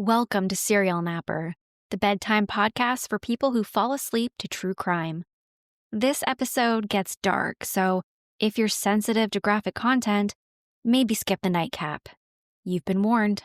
Welcome to Serial Napper, the bedtime podcast for people who fall asleep to true crime. This episode gets dark, so if you're sensitive to graphic content, maybe skip the nightcap. You've been warned.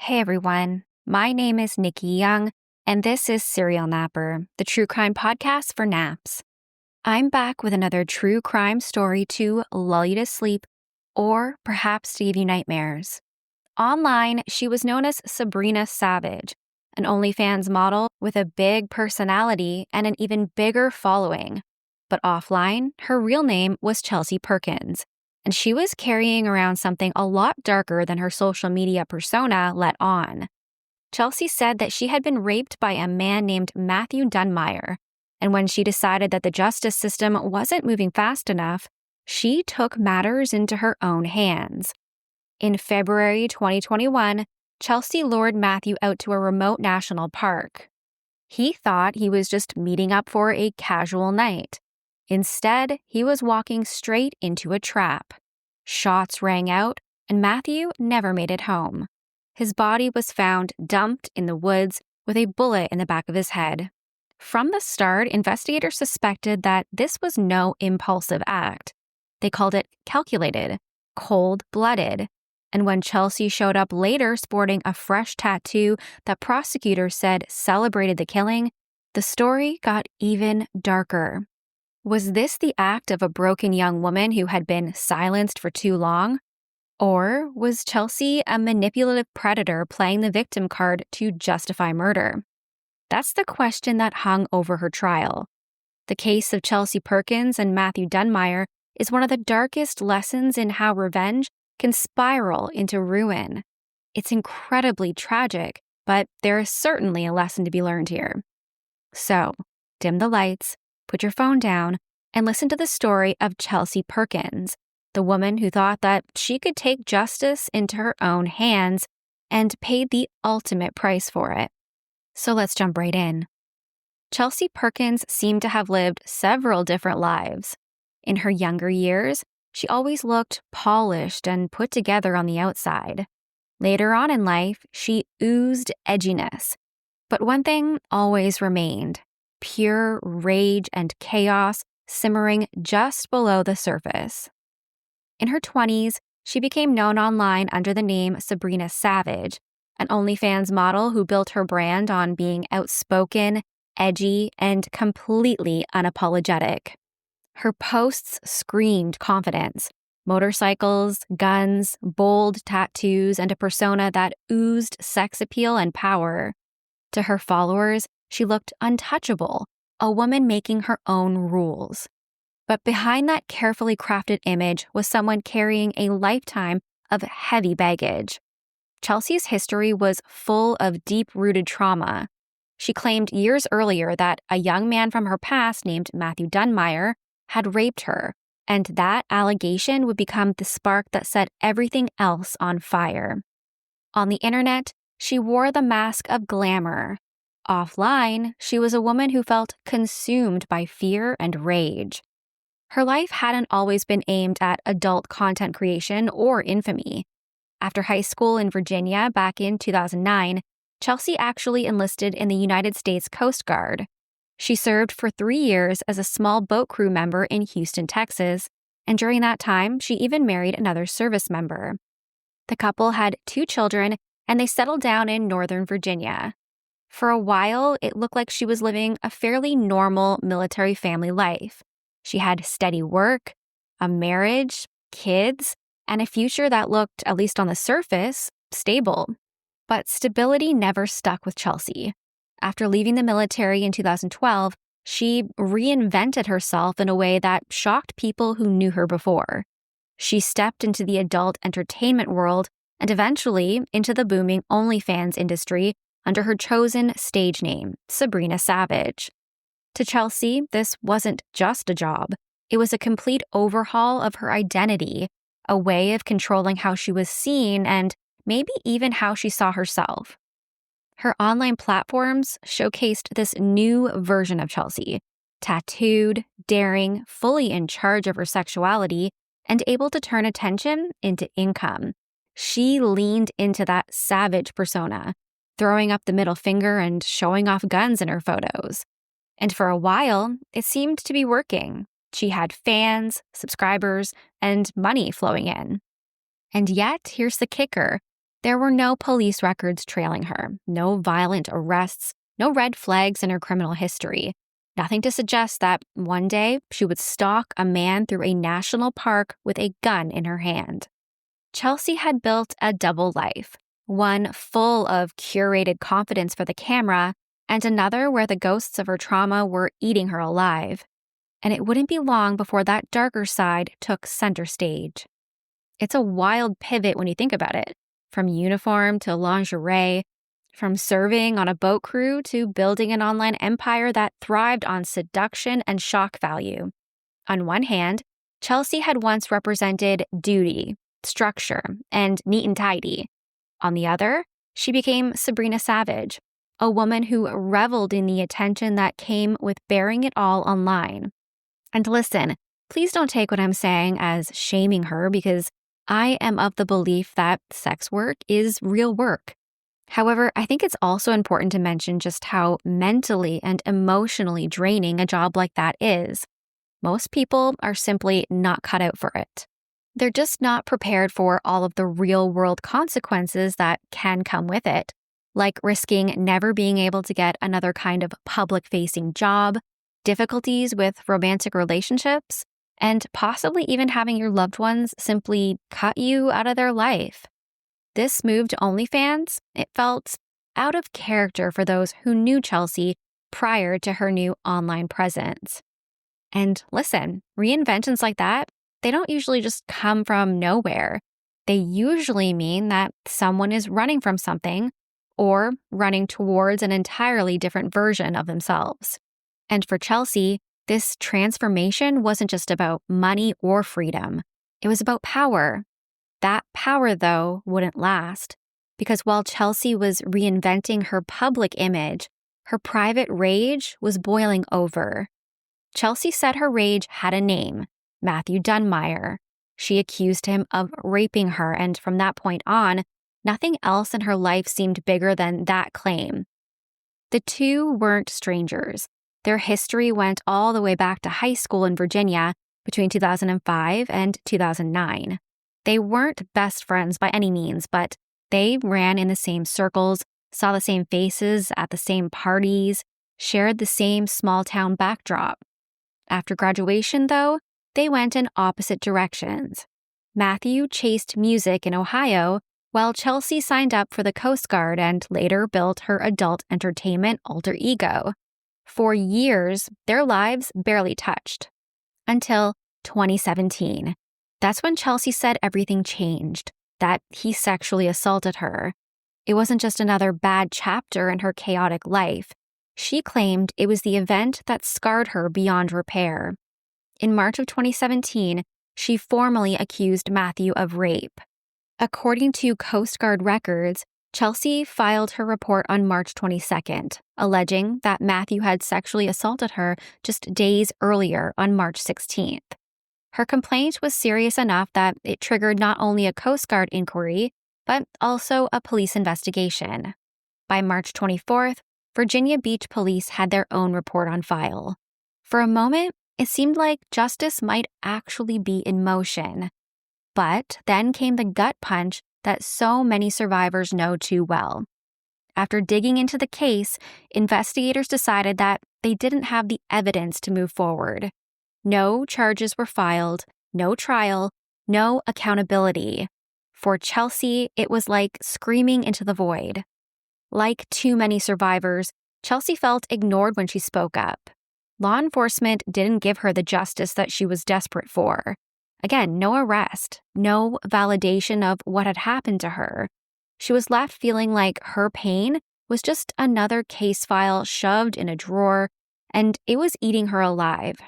Hey everyone, my name is Nikki Young, and this is Serial Napper, the true crime podcast for naps. I'm back with another true crime story to lull you to sleep, or perhaps to give you nightmares. Online, she was known as Sabrina Savage, an OnlyFans model with a big personality and an even bigger following. But offline, her real name was Chelsea Perkins, and she was carrying around something a lot darker than her social media persona let on. Chelsea said that she had been raped by a man named Matthew Dunmire, and when she decided that the justice system wasn't moving fast enough, she took matters into her own hands. In February 2021, Chelsea lured Matthew out to a remote national park. He thought he was just meeting up for a casual night. Instead, he was walking straight into a trap. Shots rang out, and Matthew never made it home. His body was found dumped in the woods with a bullet in the back of his head. From the start, investigators suspected that this was no impulsive act. They called it calculated, cold-blooded. And when Chelsea showed up later sporting a fresh tattoo that prosecutors said celebrated the killing, the story got even darker. Was this the act of a broken young woman who had been silenced for too long? Or was Chelsea a manipulative predator playing the victim card to justify murder? That's the question that hung over her trial. The case of Chelsea Perkins and Matthew Dunmire is one of the darkest lessons in how revenge can spiral into ruin. It's incredibly tragic, but there is certainly a lesson to be learned here. So, dim the lights, put your phone down, and listen to the story of Chelsea Perkins, the woman who thought that she could take justice into her own hands and paid the ultimate price for it. So let's jump right in. Chelsea Perkins seemed to have lived several different lives. In her younger years, she always looked polished and put together on the outside. Later on in life, she oozed edginess. But one thing always remained: pure rage and chaos simmering just below the surface. In her 20s, she became known online under the name Sabrina Savage, an OnlyFans model who built her brand on being outspoken, edgy, and completely unapologetic. Her posts screamed confidence: motorcycles, guns, bold tattoos, and a persona that oozed sex appeal and power. To her followers, she looked untouchable, a woman making her own rules. But behind that carefully crafted image was someone carrying a lifetime of heavy baggage. Chelsea's history was full of deep-rooted trauma. She claimed years earlier that a young man from her past named Matthew Dunmire had raped her, and that allegation would become the spark that set everything else on fire. On the internet, she wore the mask of glamour. Offline, she was a woman who felt consumed by fear and rage. Her life hadn't always been aimed at adult content creation or infamy. After high school in Virginia back in 2009, Chelsea actually enlisted in the United States Coast Guard. She served for 3 years as a small boat crew member in Houston, Texas, and during that time, she even married another service member. The couple had 2 children, and they settled down in Northern Virginia. For a while, it looked like she was living a fairly normal military family life. She had steady work, a marriage, kids, and a future that looked, at least on the surface, stable. But stability never stuck with Chelsea. After leaving the military in 2012, she reinvented herself in a way that shocked people who knew her before. She stepped into the adult entertainment world and eventually into the booming OnlyFans industry under her chosen stage name, Sabrina Savage. To Chelsea, this wasn't just a job. It was a complete overhaul of her identity, a way of controlling how she was seen and maybe even how she saw herself. Her online platforms showcased this new version of Chelsea, tattooed, daring, fully in charge of her sexuality, and able to turn attention into income. She leaned into that savage persona, throwing up the middle finger and showing off guns in her photos. And for a while, it seemed to be working. She had fans, subscribers, and money flowing in. And yet, here's the kicker. There were no police records trailing her, no violent arrests, no red flags in her criminal history. Nothing to suggest that one day she would stalk a man through a national park with a gun in her hand. Chelsea had built a double life, one full of curated confidence for the camera, and another where the ghosts of her trauma were eating her alive. And it wouldn't be long before that darker side took center stage. It's a wild pivot when you think about it. From uniform to lingerie, from serving on a boat crew to building an online empire that thrived on seduction and shock value. On one hand, Chelsea had once represented duty, structure, and neat and tidy. On the other, she became Sabrina Savage, a woman who reveled in the attention that came with bearing it all online. And listen, please don't take what I'm saying as shaming her, because I am of the belief that sex work is real work. However, I think it's also important to mention just how mentally and emotionally draining a job like that is. Most people are simply not cut out for it. They're just not prepared for all of the real-world consequences that can come with it, like risking never being able to get another kind of public-facing job, difficulties with romantic relationships, and possibly even having your loved ones simply cut you out of their life. This move to OnlyFans, it felt out of character for those who knew Chelsea prior to her new online presence. And listen, reinventions like that, they don't usually just come from nowhere. They usually mean that someone is running from something or running towards an entirely different version of themselves. And for Chelsea, this transformation wasn't just about money or freedom. It was about power. That power, though, wouldn't last, because while Chelsea was reinventing her public image, her private rage was boiling over. Chelsea said her rage had a name, Matthew Dunmire. She accused him of raping her, and from that point on, nothing else in her life seemed bigger than that claim. The two weren't strangers. Their history went all the way back to high school in Virginia between 2005 and 2009. They weren't best friends by any means, but they ran in the same circles, saw the same faces at the same parties, shared the same small-town backdrop. After graduation, though, they went in opposite directions. Matthew chased music in Ohio, while Chelsea signed up for the Coast Guard and later built her adult entertainment alter ego. For years, their lives barely touched. Until 2017. That's when Chelsea said everything changed, that he sexually assaulted her. It wasn't just another bad chapter in her chaotic life. She claimed it was the event that scarred her beyond repair. In March of 2017, she formally accused Matthew of rape. According to Coast Guard records, Chelsea filed her report on March 22nd, alleging that Matthew had sexually assaulted her just days earlier on March 16th. Her complaint was serious enough that it triggered not only a Coast Guard inquiry, but also a police investigation. By March 24th, Virginia Beach police had their own report on file. For a moment, it seemed like justice might actually be in motion. But then came the gut punch that so many survivors know too well. After digging into the case, investigators decided that they didn't have the evidence to move forward. No charges were filed, no trial, no accountability. For Chelsea, it was like screaming into the void. Like too many survivors, Chelsea felt ignored when she spoke up. Law enforcement didn't give her the justice that she was desperate for. Again, no arrest, no validation of what had happened to her. She was left feeling like her pain was just another case file shoved in a drawer, and it was eating her alive.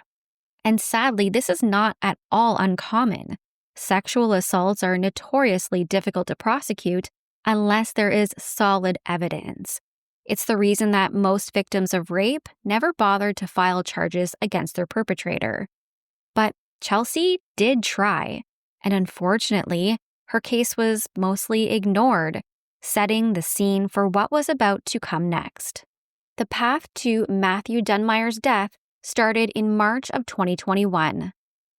And sadly, this is not at all uncommon. Sexual assaults are notoriously difficult to prosecute unless there is solid evidence. It's the reason that most victims of rape never bothered to file charges against their perpetrator. But Chelsea did try, and unfortunately, her case was mostly ignored, setting the scene for what was about to come next. The path to Matthew Dunmire's death started in March of 2021.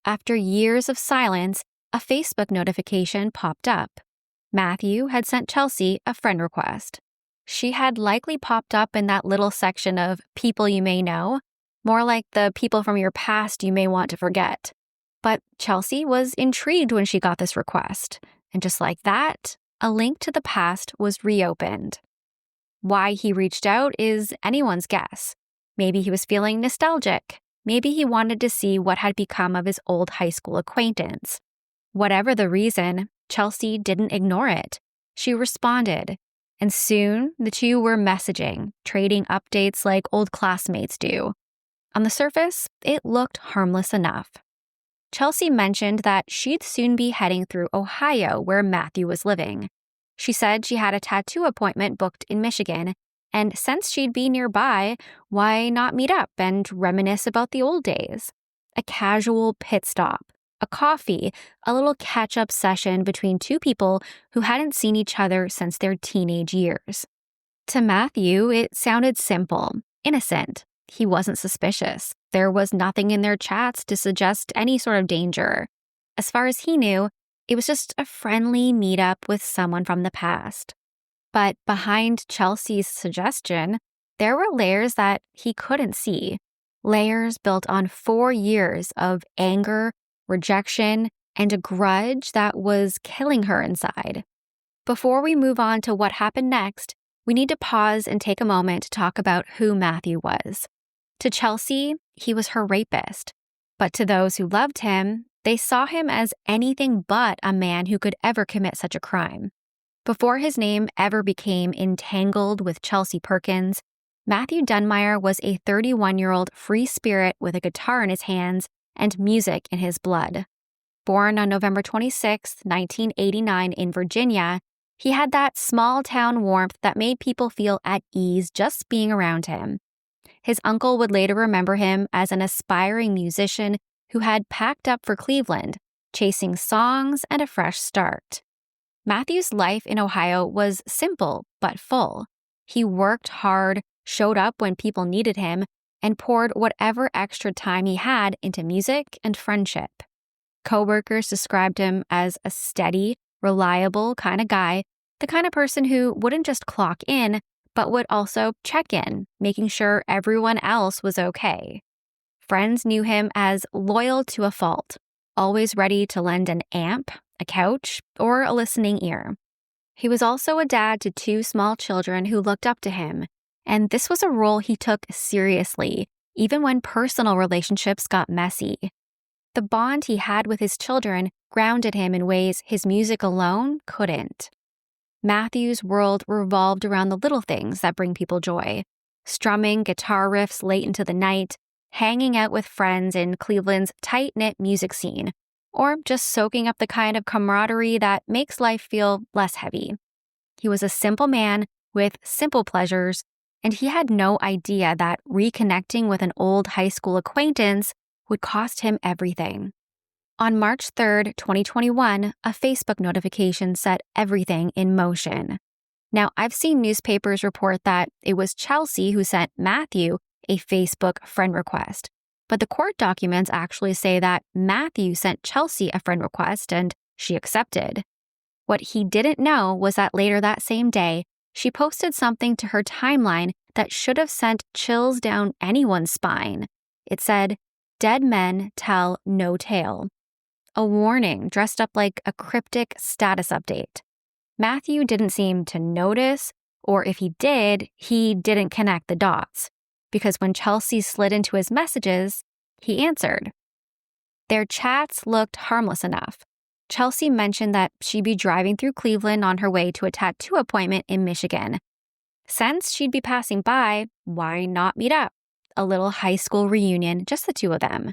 After years of silence, a Facebook notification popped up. Matthew had sent Chelsea a friend request. She had likely popped up in that little section of people you may know, more like the people from your past you may want to forget. But Chelsea was intrigued when she got this request, and just like that, a link to the past was reopened. Why he reached out is anyone's guess. Maybe he was feeling nostalgic. Maybe he wanted to see what had become of his old high school acquaintance. Whatever the reason, Chelsea didn't ignore it. She responded, and soon the two were messaging, trading updates like old classmates do. On the surface, it looked harmless enough. Chelsea mentioned that she'd soon be heading through Ohio, where Matthew was living. She said she had a tattoo appointment booked in Michigan, and since she'd be nearby, why not meet up and reminisce about the old days? A casual pit stop, a coffee, a little catch-up session between two people who hadn't seen each other since their teenage years. To Matthew, it sounded simple, innocent. He wasn't suspicious. There was nothing in their chats to suggest any sort of danger. As far as he knew, it was just a friendly meetup with someone from the past. But behind Chelsea's suggestion, there were layers that he couldn't see. Layers built on 4 years of anger, rejection, and a grudge that was killing her inside. Before we move on to what happened next, we need to pause and take a moment to talk about who Matthew was. To Chelsea, he was her rapist. But to those who loved him, they saw him as anything but a man who could ever commit such a crime. Before his name ever became entangled with Chelsea Perkins, Matthew Dunmire was a 31-year-old free spirit with a guitar in his hands and music in his blood. Born on November 26, 1989 in Virginia, he had that small-town warmth that made people feel at ease just being around him. His uncle would later remember him as an aspiring musician who had packed up for Cleveland, chasing songs and a fresh start. Matthew's life in Ohio was simple but full. He worked hard, showed up when people needed him, and poured whatever extra time he had into music and friendship. Coworkers described him as a steady, reliable kind of guy, the kind of person who wouldn't just clock in, but would also check in, making sure everyone else was okay. Friends knew him as loyal to a fault, always ready to lend an amp, a couch, or a listening ear. He was also a dad to 2 small children who looked up to him, and this was a role he took seriously, even when personal relationships got messy. The bond he had with his children grounded him in ways his music alone couldn't. Matthew's world revolved around the little things that bring people joy, strumming guitar riffs late into the night, hanging out with friends in Cleveland's tight-knit music scene, or just soaking up the kind of camaraderie that makes life feel less heavy. He was a simple man with simple pleasures, and he had no idea that reconnecting with an old high school acquaintance would cost him everything. On March 3, 2021, a Facebook notification set everything in motion. Now, I've seen newspapers report that it was Chelsea who sent Matthew a Facebook friend request, but the court documents actually say that Matthew sent Chelsea a friend request and she accepted. What he didn't know was that later that same day, she posted something to her timeline that should have sent chills down anyone's spine. It said, "Dead men tell no tale." A warning dressed up like a cryptic status update. Matthew didn't seem to notice, or if he did, he didn't connect the dots, because when Chelsea slid into his messages, he answered. Their chats looked harmless enough. Chelsea mentioned that she'd be driving through Cleveland on her way to a tattoo appointment in Michigan. Since she'd be passing by, why not meet up? A little high school reunion, just the two of them.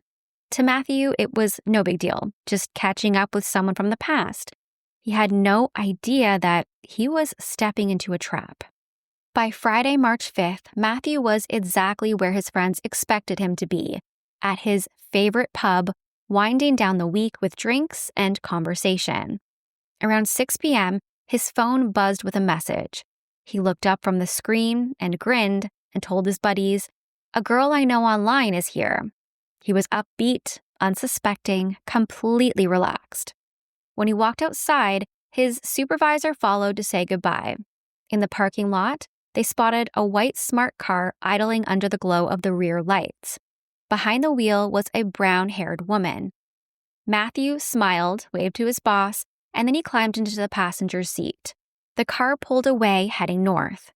To Matthew, it was no big deal, just catching up with someone from the past. He had no idea that he was stepping into a trap. By Friday, March 5th, Matthew was exactly where his friends expected him to be, at his favorite pub, winding down the week with drinks and conversation. Around 6 p.m., his phone buzzed with a message. He looked up from the screen and grinned and told his buddies, "A girl I know online is here." He was upbeat, unsuspecting, completely relaxed. When he walked outside, his supervisor followed to say goodbye. In the parking lot, they spotted a white smart car idling under the glow of the rear lights. Behind the wheel was a brown-haired woman. Matthew smiled, waved to his boss, and then he climbed into the passenger's seat. The car pulled away, heading north.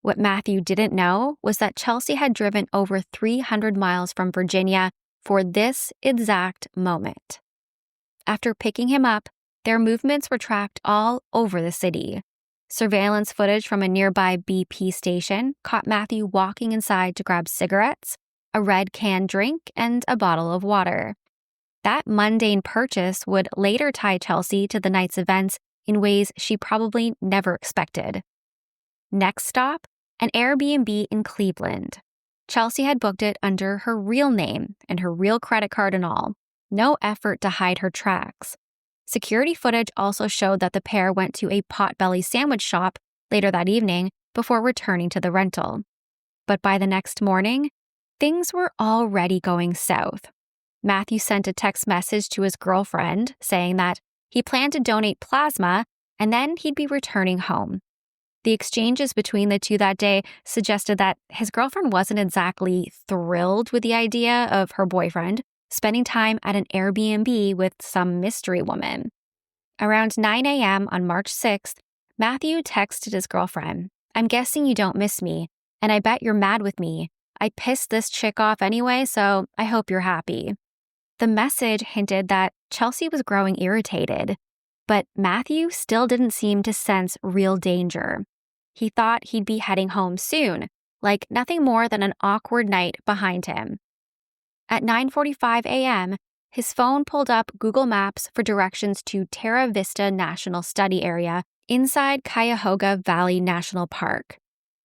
What Matthew didn't know was that Chelsea had driven over 300 miles from Virginia for this exact moment. After picking him up, their movements were tracked all over the city. Surveillance footage from a nearby BP station caught Matthew walking inside to grab cigarettes, a red canned drink, and a bottle of water. That mundane purchase would later tie Chelsea to the night's events in ways she probably never expected. Next stop, an Airbnb in Cleveland. Chelsea had booked it under her real name and her real credit card and all. No effort to hide her tracks. Security footage also showed that the pair went to a Potbelly sandwich shop later that evening before returning to the rental. But by the next morning, things were already going south. Matthew sent a text message to his girlfriend saying that he planned to donate plasma and then he'd be returning home. The exchanges between the two that day suggested that his girlfriend wasn't exactly thrilled with the idea of her boyfriend spending time at an Airbnb with some mystery woman. Around 9 a.m. on March 6th, Matthew texted his girlfriend, "I'm guessing you don't miss me, and I bet you're mad with me. I pissed this chick off anyway, so I hope you're happy." The message hinted that Chelsea was growing irritated, but Matthew still didn't seem to sense real danger. He thought he'd be heading home soon, like nothing more than an awkward night behind him. At 9:45 a.m., his phone pulled up Google Maps for directions to Terra Vista National Study Area inside Cuyahoga Valley National Park.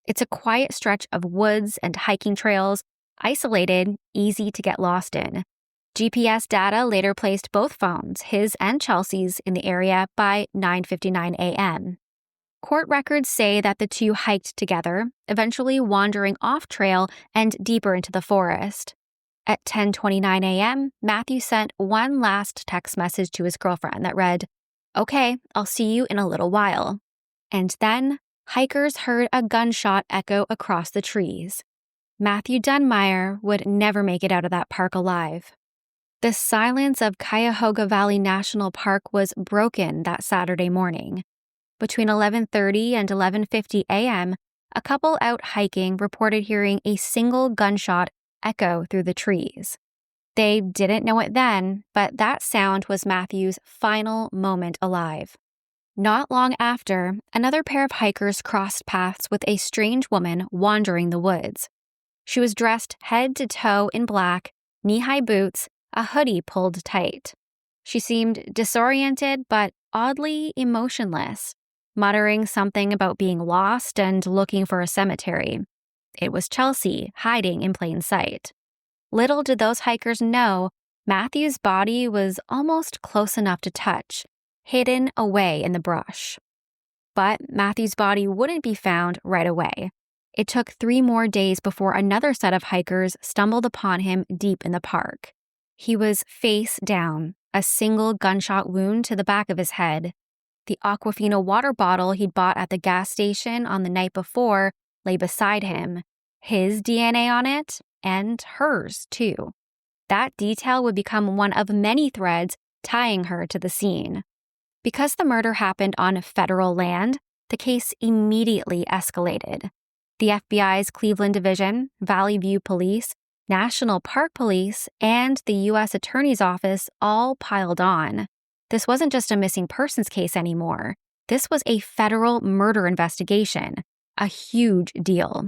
It's a quiet stretch of woods and hiking trails, isolated, easy to get lost in. GPS data later placed both phones, his and Chelsea's, in the area by 9:59 a.m. Court records say that the two hiked together, eventually wandering off trail and deeper into the forest. At 10:29 a.m., Matthew sent one last text message to his girlfriend that read, "Okay, I'll see you in a little while." And then, hikers heard a gunshot echo across the trees. Matthew Dunmire would never make it out of that park alive. The silence of Cuyahoga Valley National Park was broken that Saturday morning. Between 11:30 and 11:50 a.m., a couple out hiking reported hearing a single gunshot echo through the trees. They didn't know it then, but that sound was Matthew's final moment alive. Not long after, another pair of hikers crossed paths with a strange woman wandering the woods. She was dressed head to toe in black, knee-high boots, a hoodie pulled tight. She seemed disoriented but oddly emotionless, muttering something about being lost and looking for a cemetery. It was Chelsea, hiding in plain sight. Little did those hikers know, Matthew's body was almost close enough to touch, hidden away in the brush. But Matthew's body wouldn't be found right away. It took 3 more days before another set of hikers stumbled upon him deep in the park. He was face down, a single gunshot wound to the back of his head. The Aquafina water bottle he'd bought at the gas station on the night before lay beside him, his DNA on it, and hers too. That detail would become one of many threads tying her to the scene. Because the murder happened on federal land, the case immediately escalated. The FBI's Cleveland Division, Valley View Police, National Park Police, and the U.S. Attorney's Office all piled on. This wasn't just a missing persons case anymore. This was a federal murder investigation, a huge deal.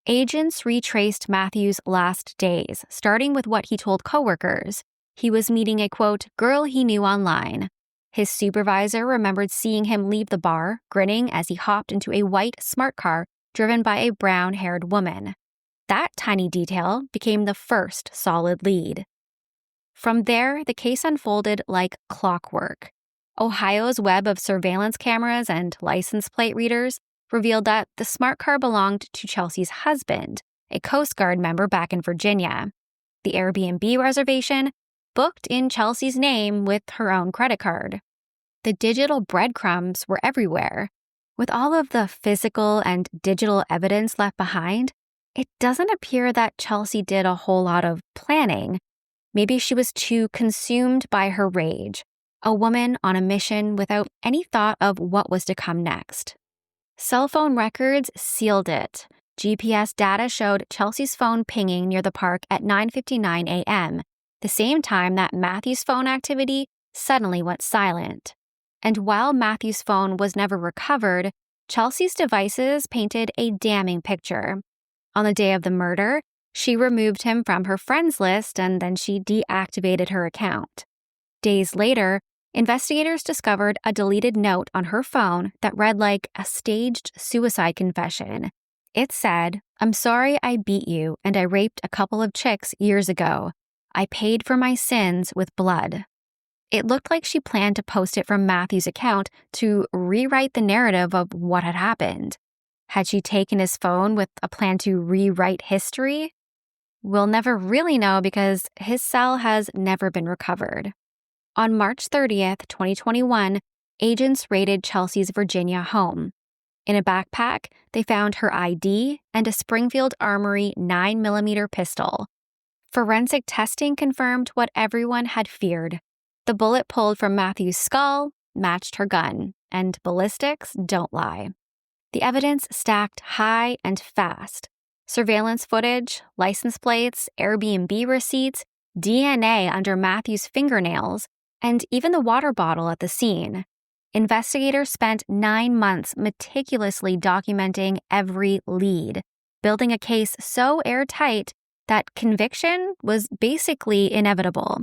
Agents retraced Matthew's last days, starting with what he told coworkers. He was meeting a, quote, girl he knew online. His supervisor remembered seeing him leave the bar, grinning as he hopped into a white smart car driven by a brown-haired woman. That tiny detail became the first solid lead. From there, the case unfolded like clockwork. Ohio's web of surveillance cameras and license plate readers revealed that the smart car belonged to Chelsea's husband, a Coast Guard member back in Virginia. The Airbnb reservation booked in Chelsea's name with her own credit card. The digital breadcrumbs were everywhere. With all of the physical and digital evidence left behind, it doesn't appear that Chelsea did a whole lot of planning. Maybe she was too consumed by her rage, a woman on a mission without any thought of what was to come next. Cell phone records sealed it. GPS data showed Chelsea's phone pinging near the park at 9:59 a.m., the same time that Matthew's phone activity suddenly went silent. And while Matthew's phone was never recovered, Chelsea's devices painted a damning picture. On the day of the murder, she removed him from her friends list and then she deactivated her account. Days later, investigators discovered a deleted note on her phone that read like a staged suicide confession. It said, "I'm sorry I beat you and I raped a couple of chicks years ago. I paid for my sins with blood." It looked like she planned to post it from Matthew's account to rewrite the narrative of what had happened. Had she taken his phone with a plan to rewrite history? We'll never really know because his cell has never been recovered. On March 30th, 2021, agents raided Chelsea's Virginia home. In a backpack, they found her ID and a Springfield Armory 9mm pistol. Forensic testing confirmed what everyone had feared. The bullet pulled from Matthew's skull matched her gun, and ballistics don't lie. The evidence stacked high and fast. Surveillance footage, license plates, Airbnb receipts, DNA under Matthew's fingernails, and even the water bottle at the scene. Investigators spent 9 months meticulously documenting every lead, building a case so airtight that conviction was basically inevitable.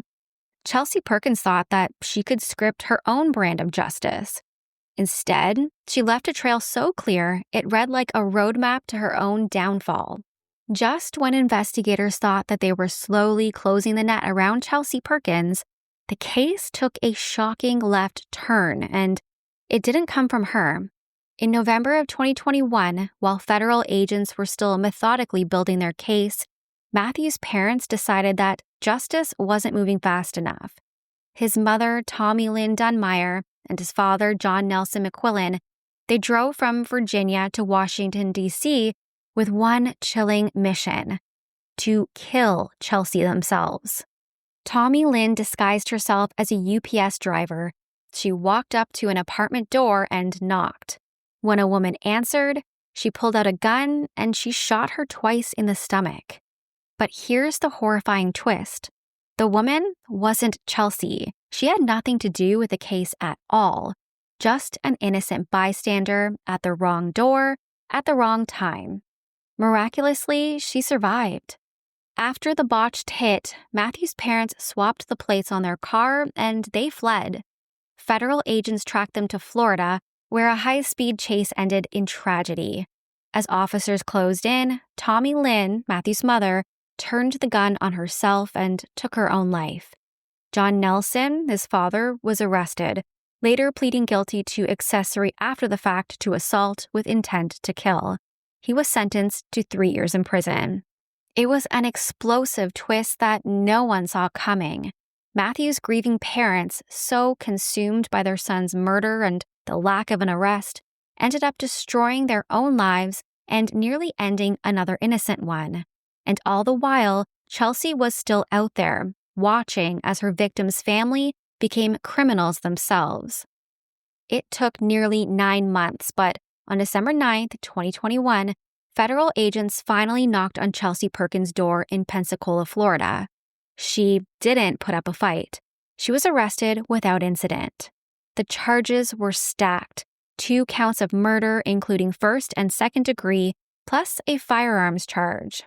Chelsea Perkins thought that she could script her own brand of justice. Instead, she left a trail so clear it read like a roadmap to her own downfall. Just when investigators thought that they were slowly closing the net around Chelsea Perkins, the case took a shocking left turn, and it didn't come from her. In November of 2021, while federal agents were still methodically building their case, Matthew's parents decided that justice wasn't moving fast enough. His mother, Tommy Lynn Dunmire, and his father, John Nelson McQuillan, they drove from Virginia to Washington, D.C. with one chilling mission: to kill Chelsea themselves. Tommy Lynn disguised herself as a UPS driver. She walked up to an apartment door and knocked. When a woman answered, she pulled out a gun and she shot her twice in the stomach. But here's the horrifying twist. The woman wasn't Chelsea. She had nothing to do with the case at all. Just an innocent bystander at the wrong door at the wrong time. Miraculously, she survived. After the botched hit, Matthew's parents swapped the plates on their car and they fled. Federal agents tracked them to Florida, where a high-speed chase ended in tragedy. As officers closed in, Tommy Lynn, Matthew's mother, turned the gun on herself and took her own life. John Nelson, his father, was arrested, later pleading guilty to accessory after the fact to assault with intent to kill. He was sentenced to 3 years in prison. It was an explosive twist that no one saw coming. Matthew's grieving parents, so consumed by their son's murder and the lack of an arrest, ended up destroying their own lives and nearly ending another innocent one. And all the while, Chelsea was still out there, watching as her victim's family became criminals themselves. It took nearly 9 months, but on December 9th, 2021, federal agents finally knocked on Chelsea Perkins' door in Pensacola, Florida. She didn't put up a fight. She was arrested without incident. The charges were stacked: 2 counts of murder, including first and second degree, plus a firearms charge.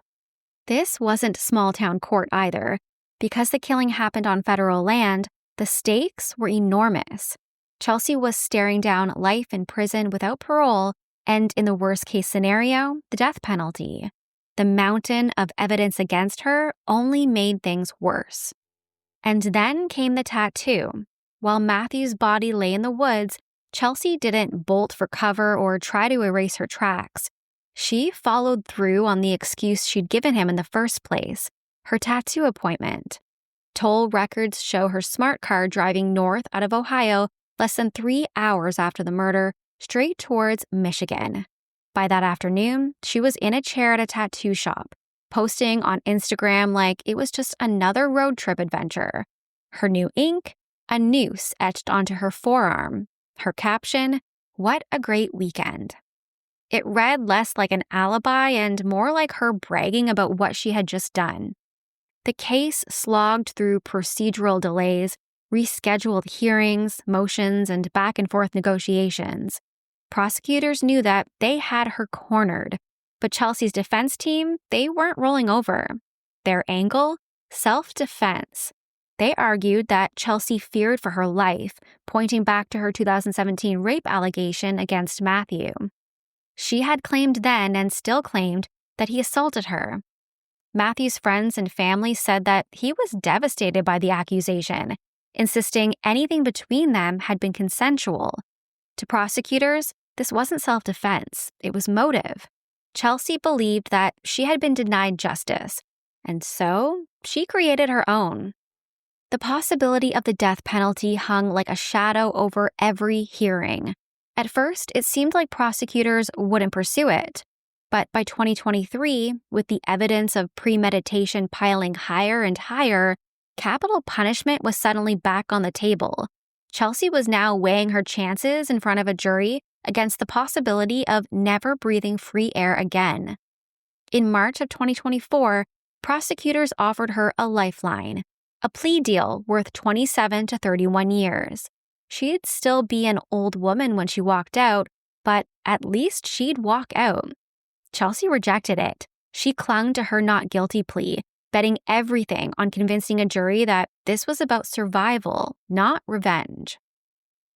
This wasn't small-town court either. Because the killing happened on federal land, the stakes were enormous. Chelsea was staring down life in prison without parole and, in the worst-case scenario, the death penalty. The mountain of evidence against her only made things worse. And then came the tattoo. While Matthew's body lay in the woods, Chelsea didn't bolt for cover or try to erase her tracks. She followed through on the excuse she'd given him in the first place: her tattoo appointment. Toll records show her smart car driving north out of Ohio less than 3 hours after the murder, straight towards Michigan. By that afternoon, she was in a chair at a tattoo shop, posting on Instagram like it was just another road trip adventure. Her new ink, a noose etched onto her forearm. Her caption, "What a great weekend." It read less like an alibi and more like her bragging about what she had just done. The case slogged through procedural delays, rescheduled hearings, motions, and back-and-forth negotiations. Prosecutors knew that they had her cornered, but Chelsea's defense team, they weren't rolling over. Their angle? Self-defense. They argued that Chelsea feared for her life, pointing back to her 2017 rape allegation against Matthew. She had claimed then and still claimed that he assaulted her. Matthew's friends and family said that he was devastated by the accusation, insisting anything between them had been consensual. To prosecutors, this wasn't self-defense, it was motive. Chelsea believed that she had been denied justice, and so she created her own. The possibility of the death penalty hung like a shadow over every hearing. At first, it seemed like prosecutors wouldn't pursue it. But by 2023, with the evidence of premeditation piling higher and higher, capital punishment was suddenly back on the table. Chelsea was now weighing her chances in front of a jury against the possibility of never breathing free air again. In March of 2024, prosecutors offered her a lifeline, a plea deal worth 27 to 31 years. She'd still be an old woman when she walked out, but at least she'd walk out. Chelsea rejected it. She clung to her not guilty plea, betting everything on convincing a jury that this was about survival, not revenge.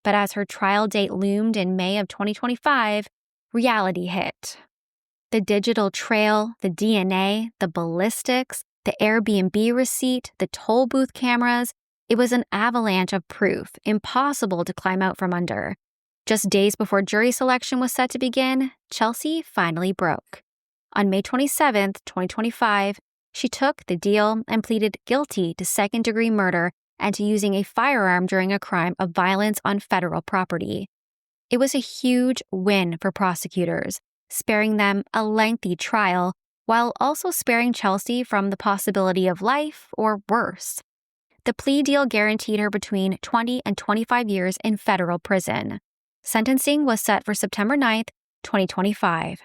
But as her trial date loomed in May of 2025, reality hit. The digital trail, the DNA, the ballistics, the Airbnb receipt, the toll booth cameras, it was an avalanche of proof, impossible to climb out from under. Just days before jury selection was set to begin, Chelsea finally broke. On May 27, 2025, she took the deal and pleaded guilty to second-degree murder and to using a firearm during a crime of violence on federal property. It was a huge win for prosecutors, sparing them a lengthy trial while also sparing Chelsea from the possibility of life or worse. The plea deal guaranteed her between 20 and 25 years in federal prison. Sentencing was set for September 9, 2025.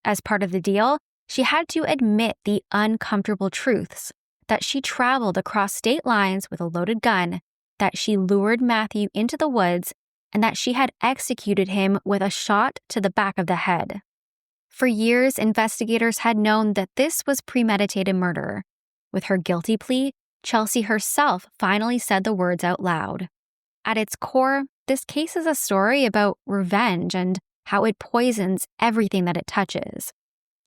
As part of the deal, she had to admit the uncomfortable truths: that she traveled across state lines with a loaded gun, that she lured Matthew into the woods, and that she had executed him with a shot to the back of the head. For years, investigators had known that this was premeditated murder. With her guilty plea, Chelsea herself finally said the words out loud. At its core, this case is a story about revenge and how it poisons everything that it touches.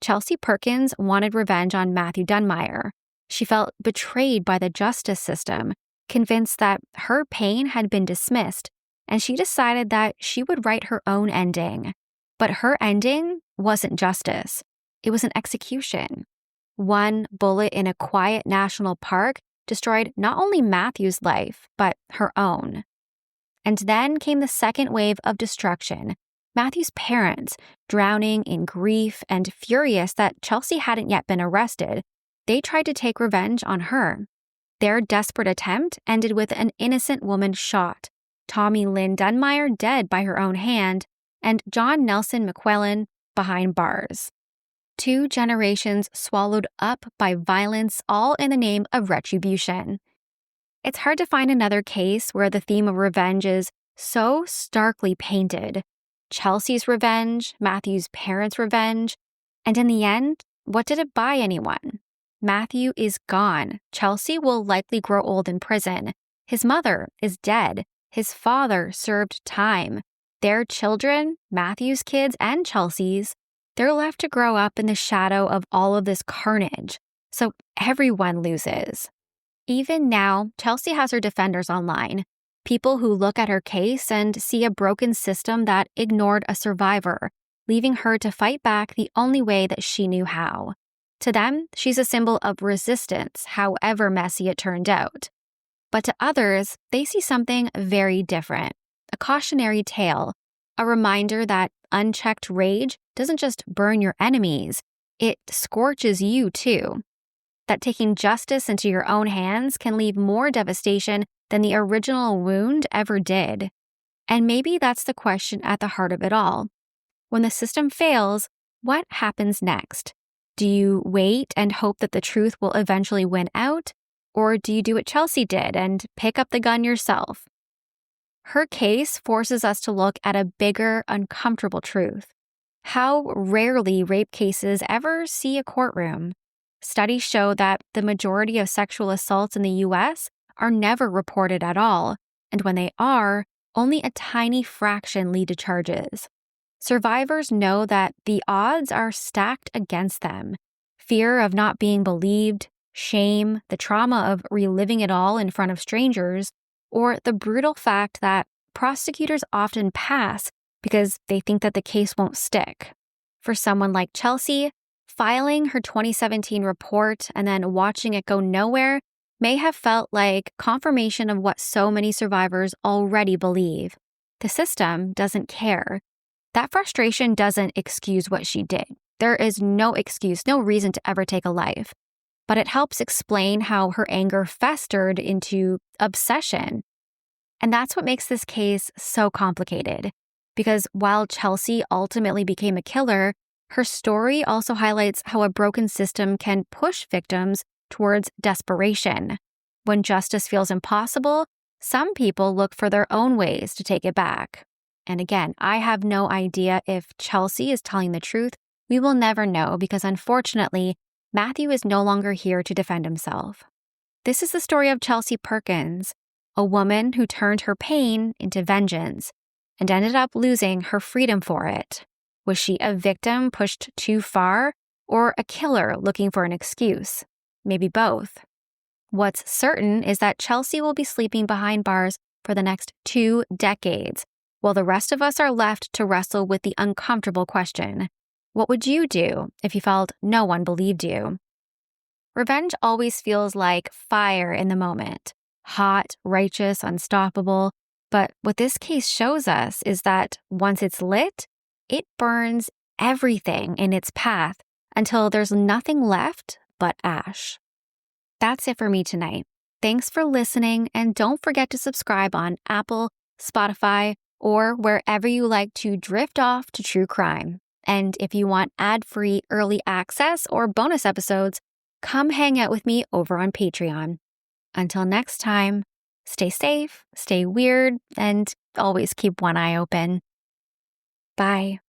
Chelsea Perkins wanted revenge on Matthew Dunmire. She felt betrayed by the justice system, convinced that her pain had been dismissed, and she decided that she would write her own ending. But her ending wasn't justice. It was an execution. One bullet in a quiet national park destroyed not only Matthew's life, but her own. And then came the second wave of destruction. Matthew's parents, drowning in grief and furious that Chelsea hadn't yet been arrested, they tried to take revenge on her. Their desperate attempt ended with an innocent woman shot, Tommy Lynn Dunmire dead by her own hand, and John Nelson McQuillan behind bars. 2 generations swallowed up by violence, all in the name of retribution. It's hard to find another case where the theme of revenge is so starkly painted. Chelsea's revenge, Matthew's parents' revenge, and in the end, what did it buy anyone? Matthew is gone. Chelsea will likely grow old in prison. His mother is dead. His father served time. Their children, Matthew's kids and Chelsea's, they're left to grow up in the shadow of all of this carnage. So everyone loses. Even now, Chelsea has her defenders online, people who look at her case and see a broken system that ignored a survivor, leaving her to fight back the only way that she knew how. To them, she's a symbol of resistance, however messy it turned out. But to others, they see something very different, a cautionary tale, a reminder that unchecked rage doesn't just burn your enemies, it scorches you too. That taking justice into your own hands can leave more devastation than the original wound ever did. And maybe that's the question at the heart of it all. When the system fails, what happens next? Do you wait and hope that the truth will eventually win out? Or do you do what Chelsea did and pick up the gun yourself? Her case forces us to look at a bigger, uncomfortable truth. How rarely rape cases ever see a courtroom. Studies show that the majority of sexual assaults in the U.S. are never reported at all, and when they are, only a tiny fraction lead to charges. Survivors know that the odds are stacked against them. Fear of not being believed, shame, the trauma of reliving it all in front of strangers, or the brutal fact that prosecutors often pass because they think that the case won't stick. For someone like Chelsea, filing her 2017 report and then watching it go nowhere may have felt like confirmation of what so many survivors already believe. The system doesn't care. That frustration doesn't excuse what she did. There is no excuse, no reason to ever take a life. But it helps explain how her anger festered into obsession. And that's what makes this case so complicated. Because while Chelsea ultimately became a killer, her story also highlights how a broken system can push victims towards desperation. When justice feels impossible, some people look for their own ways to take it back. And again, I have no idea if Chelsea is telling the truth. We will never know because unfortunately, Matthew is no longer here to defend himself. This is the story of Chelsea Perkins, a woman who turned her pain into vengeance and ended up losing her freedom for it. Was she a victim pushed too far or a killer looking for an excuse? Maybe both. What's certain is that Chelsea will be sleeping behind bars for the next 2 decades, while the rest of us are left to wrestle with the uncomfortable question: what would you do if you felt no one believed you? Revenge always feels like fire in the moment, hot, righteous, unstoppable. But what this case shows us is that once it's lit, it burns everything in its path until there's nothing left but ash. That's it for me tonight. Thanks for listening, and don't forget to subscribe on Apple, Spotify, or wherever you like to drift off to true crime. And if you want ad-free early access or bonus episodes, come hang out with me over on Patreon. Until next time, stay safe, stay weird, and always keep one eye open. Bye.